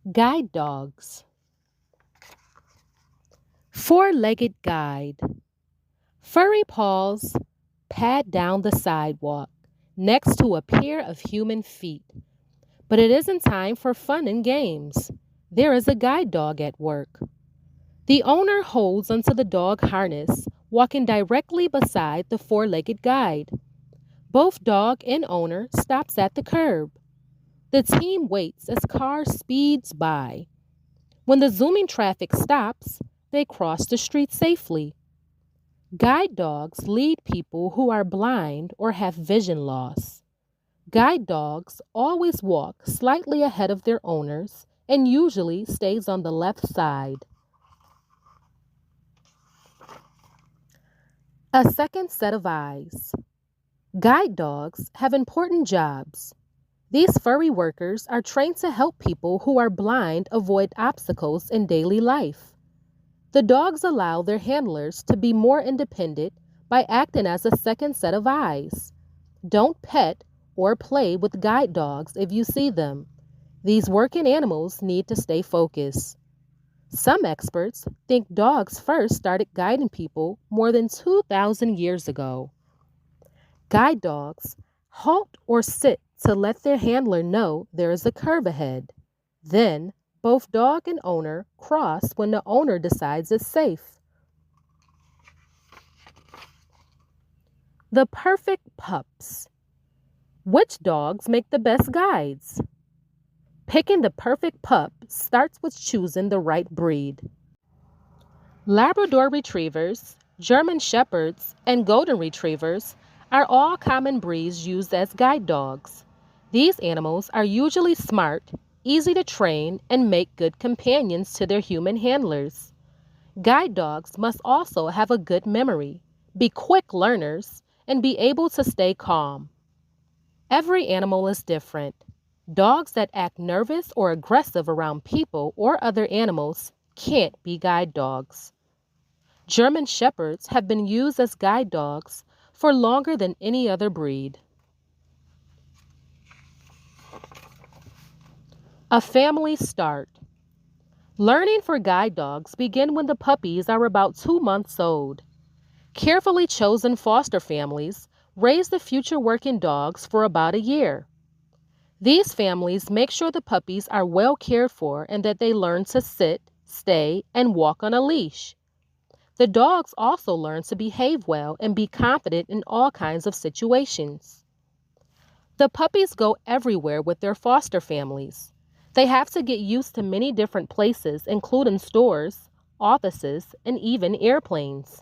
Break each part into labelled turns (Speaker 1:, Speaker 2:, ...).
Speaker 1: Guide dogs. Four-legged guide. Furry paws pad down the sidewalk next to a pair of human feet. But it isn't time for fun and games. There is a guide dog at work. The owner holds onto the dog harness, walking directly beside the four-legged guide. Both dog and owner stops at the curb. The team waits as car speeds by. When the zooming traffic stops, they cross the street safely. Guide dogs lead people who are blind or have vision loss. Guide dogs always walk slightly ahead of their owners and usually stays on the left side. A second set of eyes. Guide dogs have important jobs. These furry workers are trained to help people who are blind avoid obstacles in daily life. The dogs allow their handlers to be more independent by acting as a second set of eyes. Don't pet or play with guide dogs if you see them. These working animals need to stay focused. Some experts think dogs first started guiding people more than 2,000 years ago. Guide dogs halt or sit to let their handler know there is a curve ahead. Then, both dog and owner cross when the owner decides it's safe. The perfect pups. Which dogs make the best guides? Picking the perfect pup starts with choosing the right breed. Labrador retrievers, German shepherds, and golden retrievers are all common breeds used as guide dogs. These animals are usually smart, easy to train, and make good companions to their human handlers. Guide dogs must also have a good memory, be quick learners, and be able to stay calm. Every animal is different. Dogs that act nervous or aggressive around people or other animals can't be guide dogs. German shepherds have been used as guide dogs for longer than any other breed. A family start. Learning for guide dogs begin when the puppies are about 2 months old. Carefully chosen foster families raise the future working dogs for about a year. These families make sure the puppies are well cared for and that they learn to sit, stay, and walk on a leash. The dogs also learn to behave well and be confident in all kinds of situations. The puppies go everywhere with their foster families. They have to get used to many different places, including stores, offices, and even airplanes.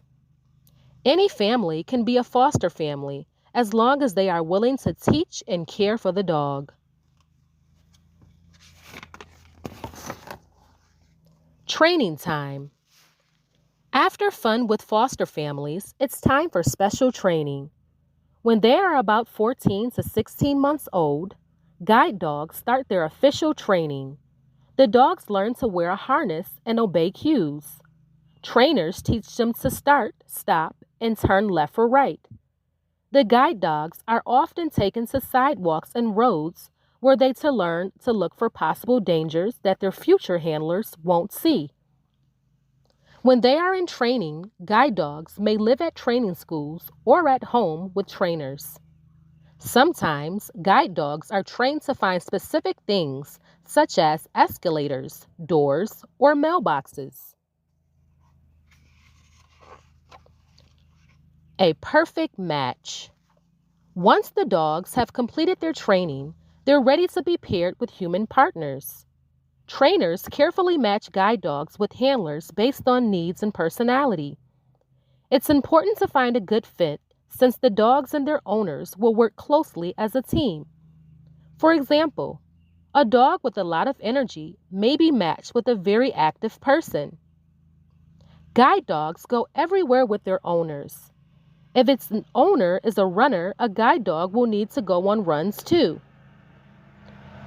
Speaker 1: Any family can be a foster family as long as they are willing to teach and care for the dog. Training time. After fun with foster families, it's time for special training. When they are about 14 to 16 months old, guide dogs start their official training. The dogs learn to wear a harness and obey cues. Trainers teach them to start, stop, and turn left or right. The guide dogs are often taken to sidewalks and roads where they to learn to look for possible dangers that their future handlers won't see. When they are in training, guide dogs may live at training schools or at home with trainers. Sometimes, guide dogs are trained to find specific things such as escalators, doors, or mailboxes. A perfect match. Once the dogs have completed their training, they're ready to be paired with human partners. Trainers carefully match guide dogs with handlers based on needs and personality. It's important to find a good fit since the dogs and their owners will work closely as a team. For example, a dog with a lot of energy may be matched with a very active person. Guide dogs go everywhere with their owners. If its owner is a runner, a guide dog will need to go on runs too.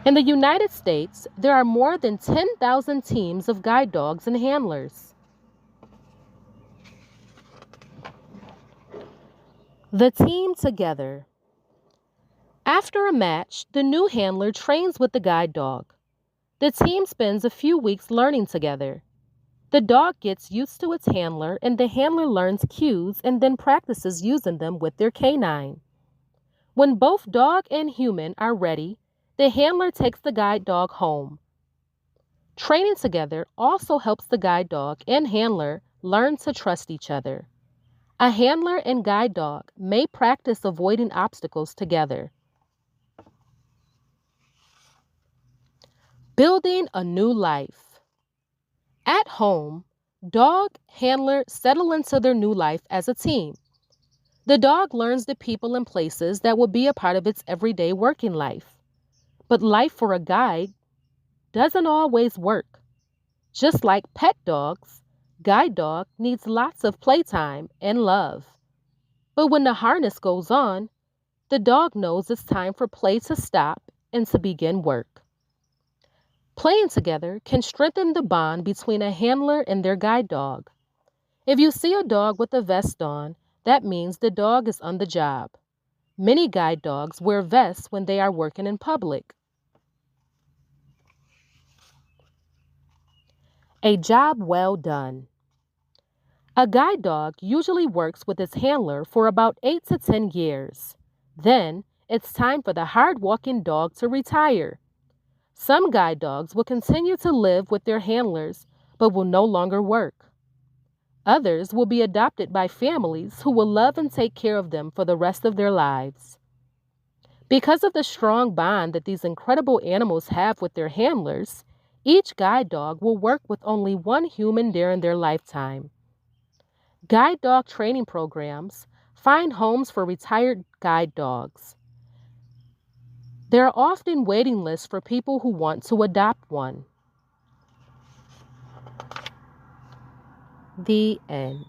Speaker 1: In the United States, there are more than 10,000 teams of guide dogs and handlers. The team together. After a match, the new handler trains with the guide dog. The team spends a few weeks learning together. The dog gets used to its handler, and the handler learns cues and then practices using them with their canine. When both dog and human are ready, the handler takes the guide dog home. Training together also helps the guide dog and handler learn to trust each other. A handler and guide dog may practice avoiding obstacles together. Building a new life. At home, dog, handler settle into their new life as a team. The dog learns the people and places that will be a part of its everyday working life. But life for a guide doesn't always work. Just like pet dogs, guide dog needs lots of playtime and love. But when the harness goes on, the dog knows it's time for play to stop and to begin work. Playing together can strengthen the bond between a handler and their guide dog. If you see a dog with a vest on, that means the dog is on the job. Many guide dogs wear vests when they are working in public. A job well done. A guide dog usually works with its handler for about 8 to 10 years. Then, it's time for the hard-walking dog to retire. Some guide dogs will continue to live with their handlers, but will no longer work. Others will be adopted by families who will love and take care of them for the rest of their lives. Because of the strong bond that these incredible animals have with their handlers, each guide dog will work with only one human during their lifetime. Guide dog training programs find homes for retired guide dogs. There are often waiting lists for people who want to adopt one. The end.